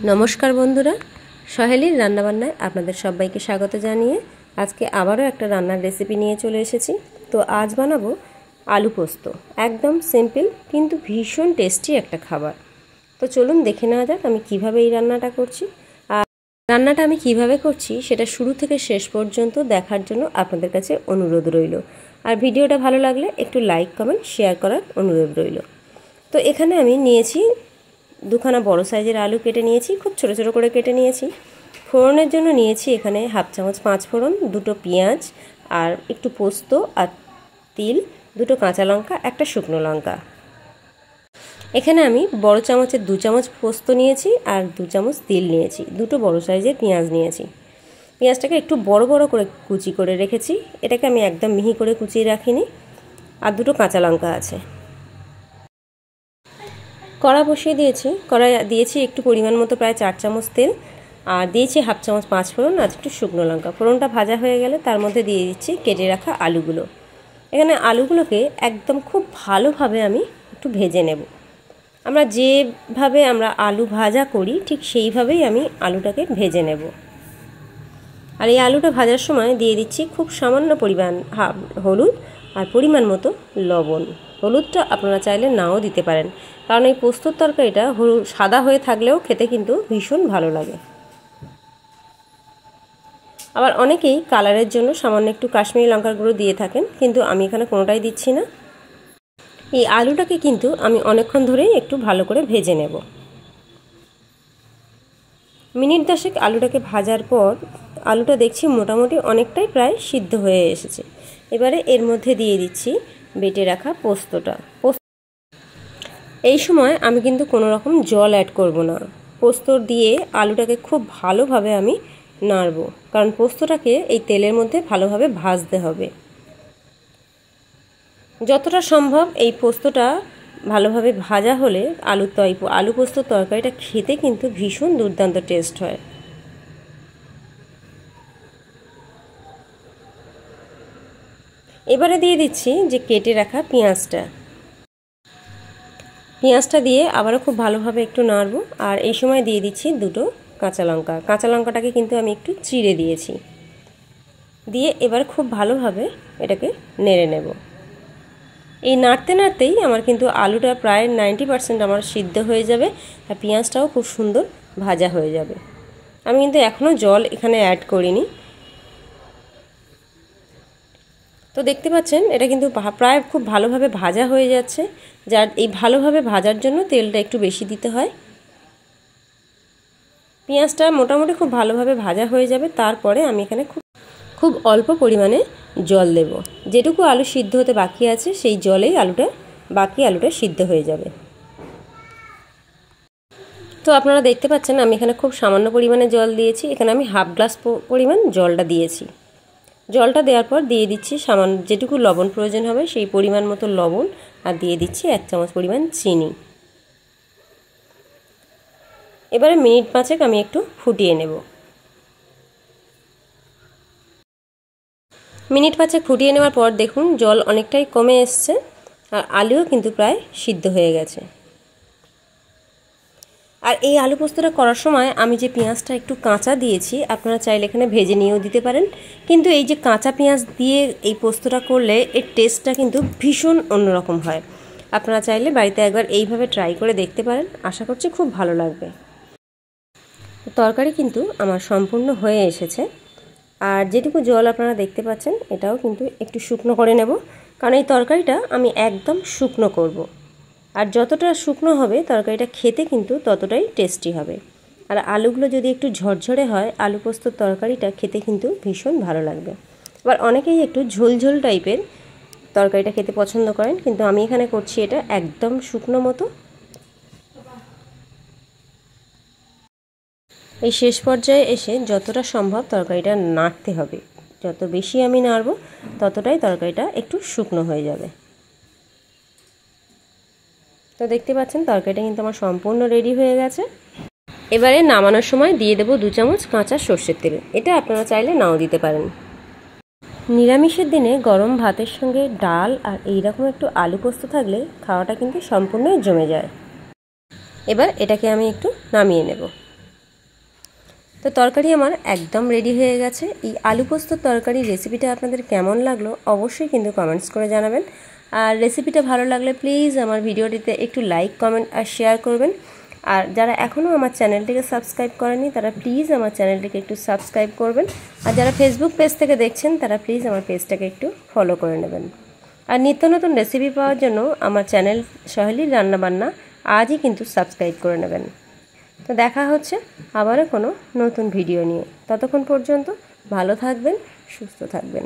নমস্কার বন্ধুরা, সহেলির রান্নাবান্নায় আপনাদের সবাইকে স্বাগত জানিয়ে আজকে আবারও একটা রান্নার রেসিপি নিয়ে চলে এসেছি। তো আজ বানাবো আলু পোস্ত। একদম সিম্পল কিন্তু ভীষণ টেস্টি একটা খাবার। তো চলুন দেখে নেওয়া যাক আমি কিভাবে এই রান্নাটা করছি। আর রান্নাটা আমি কিভাবে করছি সেটা শুরু থেকে শেষ পর্যন্ত দেখার জন্য আপনাদের কাছে অনুরোধ রইল। আর ভিডিওটা ভালো লাগলে একটু লাইক কমেন্ট শেয়ার করার অনুরোধ রইল। তো এখানে আমি নিয়েছি দুখানা বড় সাইজের আলু কেটে নিয়েছি, খুব ছোট ছোট করে কেটে নিয়েছি। ফোড়নের জন্য নিয়েছি এখানে হাফ চামচ 5 ফোড়ন, দুটো পেঁয়াজ আর একটু পোস্ত আর তিল, দুটো কাঁচা লঙ্কা, একটা শুকনো লঙ্কা। এখানে আমি বড় চামচের 2 চামচ পোস্ত নিয়েছি আর 2 চামচ তিল নিয়েছি, দুটো বড় সাইজের পেঁয়াজ নিয়েছি। পেঁয়াজটাকে একটু বড় বড় করে কুচি করে রেখেছি, এটাকে আমি একদম মিহি করে কুচিয়ে রাখিনি। আর দুটো কাঁচা লঙ্কা আছে। কড়া বসিয়ে দিয়েছি, কড়াই দিয়েছি একটু পরিমাণ মতো প্রায় 4 চামচ তেল আর দিয়েছি হাফ চামচ 5 ফোড়ন আর একটু শুকনো লঙ্কা। ফোড়নটা ভাজা হয়ে গেলে তার মধ্যে দিয়ে দিচ্ছি কেটে রাখা আলুগুলো। এখানে আলুগুলোকে একদম খুব ভালোভাবে আমি একটু ভেজে নেব। যেভাবে আমরা আলু ভাজা করি ঠিক সেইভাবেই আমি আলুটাকে ভেজে নেব। আর এই আলুটা ভাজার সময় দিয়ে দিচ্ছি খুব সামান্য পরিমাণ হলুদ আর পরিমাণ মতো লবণ। হলুদটা আপনারা চাইলে নাও দিতে পারেন, কারণ এই পোস্তর তরকারিটা সাদা হয়ে থাকলেও খেতে কিন্তু ভীষণ ভালো লাগে। আবার অনেকেই কালারের জন্য সামান্য একটু কাশ্মীরি লঙ্কার গুঁড়ো দিয়ে থাকেন, কিন্তু আমি এখানে কোনোটাই দিচ্ছি না। এই আলুটাকে কিন্তু আমি অনেকক্ষণ ধরেই একটু ভালো করে ভেজে নেব। মিনিট 10 আলুটাকে ভাজার পর আলুটা দেখছি মোটামুটি অনেকটাই প্রায় সিদ্ধ হয়ে এসেছে। এবারে এর মধ্যে দিয়ে দিচ্ছি বেটে রাখা পোস্তটা। এই সময় আমি কিন্তু কোনো রকম জল অ্যাড করব না। পোস্ত দিয়ে আলুটাকে খুব ভালোভাবে আমি নাড়ব, কারণ পোস্তটাকে এই তেলের মধ্যে ভালোভাবে ভাজতে হবে। যতটা সম্ভব এই পোস্তটা ভালোভাবে ভাজা হলে আলু পোস্তর তরকারিটা খেতে কিন্তু ভীষণ দুর্দান্ত টেস্ট হয়। এবারে দিয়ে দিচ্ছি যে কেটে রাখা পেঁয়াজটা দিয়ে আবারও খুব ভালোভাবে একটু নাড়ব। আর এই সময় দিয়ে দিচ্ছি দুটো কাঁচা লঙ্কাটাকে কিন্তু আমি একটু চিড়ে দিয়েছি। দিয়ে এবার খুব ভালোভাবে এটাকে নেড়ে নেব। এই নাড়তে নাড়তেই আমার কিন্তু আলুটা প্রায় 90% আমার সিদ্ধ হয়ে যাবে আর পেঁয়াজটাও খুব সুন্দর ভাজা হয়ে যাবে। আমি কিন্তু এখনও জল এখানে অ্যাড করিনি। তো দেখতে পাচ্ছেন এটা কিন্তু প্রায় খুব ভালোভাবে ভাজা হয়ে যাচ্ছে। যার এই ভালোভাবে ভাজার জন্য তেলটা একটু বেশি দিতে হয়। পেঁয়াজটা মোটামুটি খুব ভালোভাবে ভাজা হয়ে যাবে, তারপরে আমি এখানে খুব অল্প পরিমাণে জল দেব। যেটুকু আলু সিদ্ধ হতে বাকি আছে সেই জলেই বাকি আলুটা সিদ্ধ হয়ে যাবে। তো আপনারা দেখতে পাচ্ছেন আমি এখানে খুব সামান্য পরিমাণে জল দিয়েছি। এখানে আমি হাফ গ্লাস পরিমাণ জলটা দিয়েছি। জলটা দেওয়ার পর দিয়ে দিচ্ছি সামান্য যেটুকু লবণ প্রয়োজন হবে সেই পরিমাণ মতো লবণ, আর দিয়ে দিচ্ছি 1 চামচ পরিমাণ চিনি। এবারে মিনিট 5 আমি একটু ফুটিয়ে নেব। মিনিট 5 ফুটিয়ে নেওয়ার পর দেখুন জল অনেকটাই কমে এসছে আর আলুও কিন্তু প্রায় সিদ্ধ হয়ে গেছে। আর এই আলু পোস্তটা করার সময় আমি যে পেঁয়াজটা একটু কাঁচা দিয়েছি, আপনারা চাইলে এখানে ভেজে নিয়েও দিতে পারেন, কিন্তু এই যে কাঁচা পেঁয়াজ দিয়ে এই পোস্তটা করলে এর টেস্টটা কিন্তু ভীষণ অন্যরকম হয়। আপনারা চাইলে বাড়িতে একবার এইভাবে ট্রাই করে দেখতে পারেন, আশা করছি খুব ভালো লাগবে। তরকারি কিন্তু আমার সম্পূর্ণ হয়ে এসেছে। আর যেটুকু জল আপনারা দেখতে পাচ্ছেন এটাও কিন্তু একটু শুকনো করে নেব, কারণ এই তরকারিটা আমি একদম শুকনো করব। আর যতটা শুকনো হবে তরকারিটা খেতে কিন্তু ততটাই টেস্টি হবে। আর আলুগুলো যদি একটু ঝরঝরে হয় আলু পোস্তর তরকারিটা খেতে কিন্তু ভীষণ ভালো লাগবে। আবার অনেকেই একটু ঝোলঝোল টাইপের তরকারিটা খেতে পছন্দ করেন, কিন্তু আমি এখানে করছি এটা একদম শুকনো মতো। এই শেষ পর্যায়ে এসে যতটা সম্ভব তরকারিটা নাড়তে হবে। যত বেশি আমি নাড়ব ততটাই তরকারিটা একটু শুকনো হয়ে যাবে। তো দেখতে পাচ্ছেন তরকারিটা কিন্তু আমার সম্পূর্ণ রেডি হয়ে গেছে। এবারে নামানোর সময় দিয়ে দেব 2 চামচ কাঁচা সর্ষের তেল। এটা আপনারা চাইলে নাও দিতে পারেন। নিরামিষের দিনে গরম ভাতের সঙ্গে ডাল আর এইরকম একটু আলু পোস্ত থাকলে খাওয়াটা কিন্তু সম্পূর্ণ জমে যায়। এবার এটাকে আমি একটু নামিয়ে নেব। তো তরকারি আমার একদম রেডি হয়ে গেছে। এই আলু পোস্তর তরকারি রেসিপিটা আপনাদের কেমন লাগলো অবশ্যই কিন্তু কমেন্টস করে জানাবেন। আর রেসিপিটা ভালো লাগলে প্লিজ আমার ভিডিওটিতে একটু লাইক, কমেন্ট আর শেয়ার করবেন। আর যারা এখনও আমার চ্যানেলটিকে সাবস্ক্রাইব করেনি তারা প্লিজ আমার চ্যানেলটিকে একটু সাবস্ক্রাইব করবেন। আর যারা ফেসবুক পেজ থেকে দেখছেন তারা প্লিজ আমার পেজটাকে একটু ফলো করে নেবেন। আর নিত্য নতুন রেসিপি পাওয়ার জন্য আমার চ্যানেল সহেলির রান্নাবান্না আজই কিন্তু সাবস্ক্রাইব করে নেবেন। তো দেখা হচ্ছে আবারও কোনো নতুন ভিডিও নিয়ে। ততক্ষণ পর্যন্ত ভালো থাকবেন, সুস্থ থাকবেন।